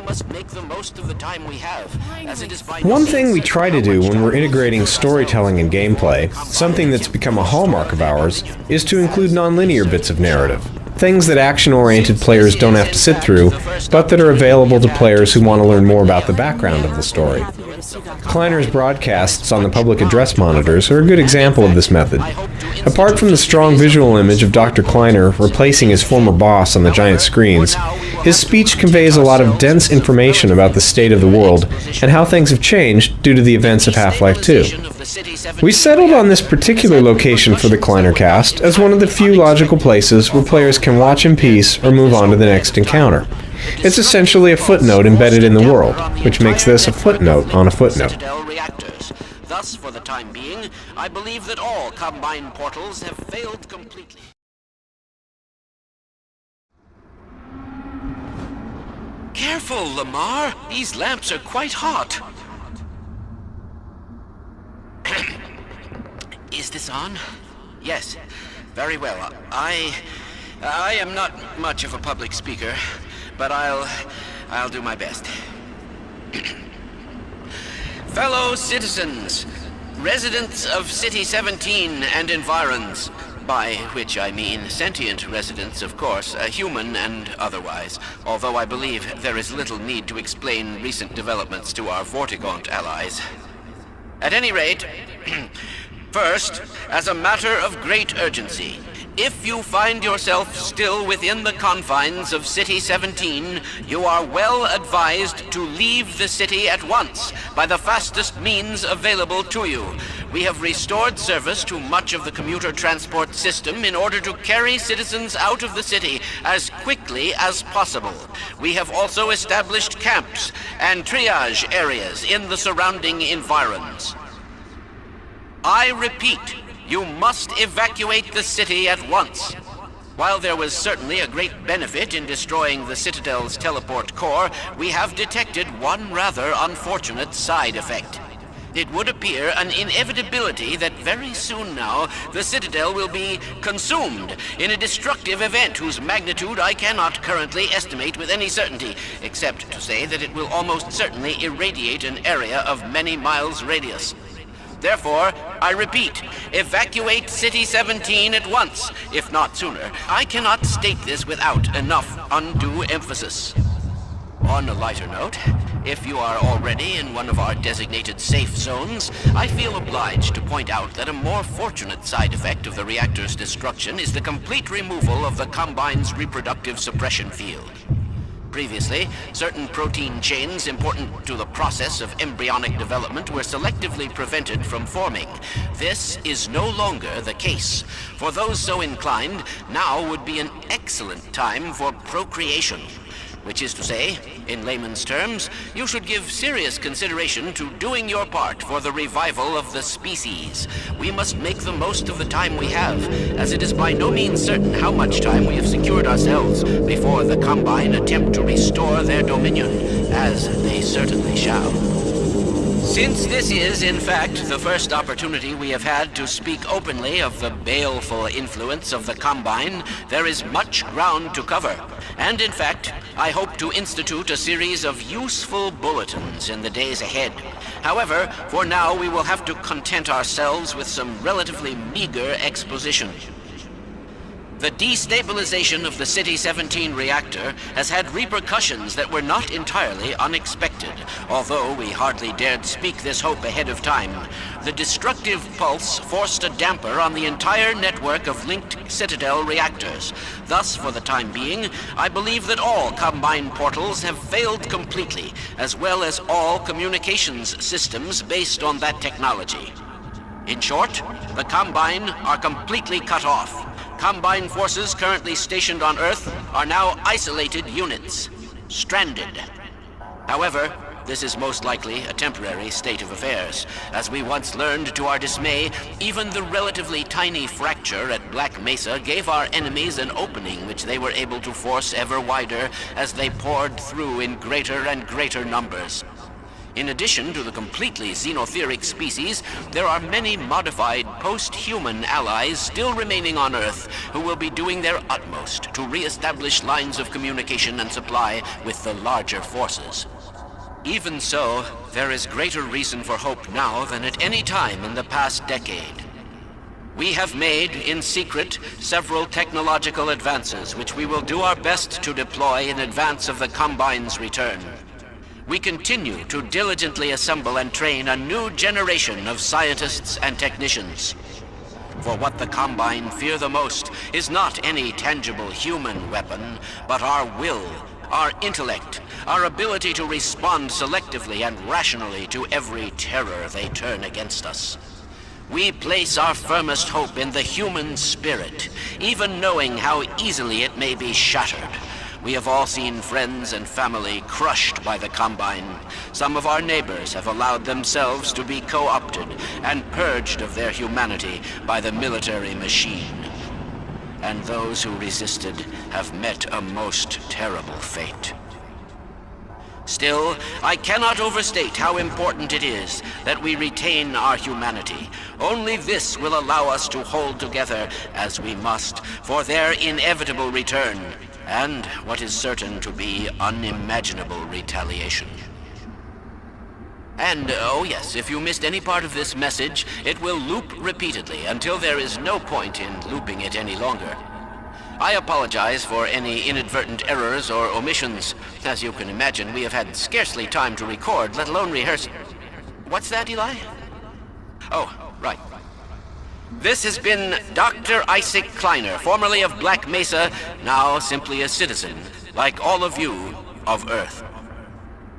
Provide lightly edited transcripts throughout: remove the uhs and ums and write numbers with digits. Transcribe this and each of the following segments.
must make the most of the time we have, as it is by One thing we try to do when we're integrating storytelling and gameplay, something that's become a hallmark of ours, is to include nonlinear bits of narrative. Things that action-oriented players don't have to sit through, but that are available to players who want to learn more about the background of the story. Kleiner's broadcasts on the public address monitors are a good example of this method. Apart from the strong visual image of Dr. Kleiner replacing his former boss on the giant screens, his speech conveys a lot of dense information about the state of the world and how things have changed due to the events of Half-Life 2. We settled on this particular location for the Kleiner cast as one of the few logical places where players can watch in peace or move on to the next encounter. It's essentially a footnote embedded in the world, which makes this a footnote on a footnote. Thus, for the time being, I believe that all Combine portals have failed completely. Careful, Lamar! These lamps are quite hot. Is this on? Yes. Very well. I am not much of a public speaker, but I'll do my best. Fellow citizens, residents of City 17 and environs, by which I mean sentient residents, of course, human and otherwise, although I believe there is little need to explain recent developments to our Vortigaunt allies. At any rate, first, as a matter of great urgency, if you find yourself still within the confines of City 17, you are well advised to leave the city at once by the fastest means available to you. We have restored service to much of the commuter transport system in order to carry citizens out of the city as quickly as possible. We have also established camps and triage areas in the surrounding environs. I repeat, you must evacuate the city at once. While there was certainly a great benefit in destroying the Citadel's teleport core, we have detected one rather unfortunate side effect. It would appear an inevitability that very soon now, the Citadel will be consumed in a destructive event whose magnitude I cannot currently estimate with any certainty, except to say that it will almost certainly irradiate an area of many miles radius. Therefore, I repeat, evacuate City 17 at once, if not sooner. I cannot state this without enough undue emphasis. On a lighter note, if you are already in one of our designated safe zones, I feel obliged to point out that a more fortunate side effect of the reactor's destruction is the complete removal of the Combine's reproductive suppression field. Previously, certain protein chains important to the process of embryonic development were selectively prevented from forming. This is no longer the case. For those so inclined, now would be an excellent time for procreation. Which is to say, in layman's terms, you should give serious consideration to doing your part for the revival of the species. We must make the most of the time we have, as it is by no means certain how much time we have secured ourselves before the Combine attempt to restore their dominion, as they certainly shall. Since this is, in fact, the first opportunity we have had to speak openly of the baleful influence of the Combine, there is much ground to cover. And in fact, I hope to institute a series of useful bulletins in the days ahead. However, for now we will have to content ourselves with some relatively meager exposition. The destabilization of the City 17 reactor has had repercussions that were not entirely unexpected, although we hardly dared speak this hope ahead of time. The destructive pulse forced a damper on the entire network of linked Citadel reactors. Thus, for the time being, I believe that all Combine portals have failed completely, as well as all communications systems based on that technology. In short, the Combine are completely cut off. Combine forces currently stationed on Earth are now isolated units, stranded. However, this is most likely a temporary state of affairs. As we once learned to our dismay, even the relatively tiny fracture at Black Mesa gave our enemies an opening which they were able to force ever wider as they poured through in greater and greater numbers. In addition to the completely xenotheric species, there are many modified post-human allies still remaining on Earth who will be doing their utmost to re-establish lines of communication and supply with the larger forces. Even so, there is greater reason for hope now than at any time in the past decade. We have made, in secret, several technological advances which we will do our best to deploy in advance of the Combine's return. We continue to diligently assemble and train a new generation of scientists and technicians. For what the Combine fear the most is not any tangible human weapon, but our will, our intellect, our ability to respond selectively and rationally to every terror they turn against us. We place our firmest hope in the human spirit, even knowing how easily it may be shattered. We have all seen friends and family crushed by the Combine. Some of our neighbors have allowed themselves to be co-opted and purged of their humanity by the military machine. And those who resisted have met a most terrible fate. Still, I cannot overstate how important it is that we retain our humanity. Only this will allow us to hold together as we must for their inevitable return, and what is certain to be unimaginable retaliation. And, oh yes, if you missed any part of this message, it will loop repeatedly until there is no point in looping it any longer. I apologize for any inadvertent errors or omissions. As you can imagine, we have had scarcely time to record, let alone rehearse. What's that, Eli? Oh, right. This has been Dr. Isaac Kleiner, formerly of Black Mesa, now simply a citizen, like all of you, of Earth.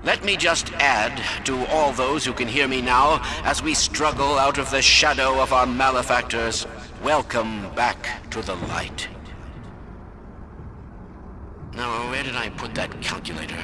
Let me just add to all those who can hear me now, as we struggle out of the shadow of our malefactors, welcome back to the light. Now, where did I put that calculator?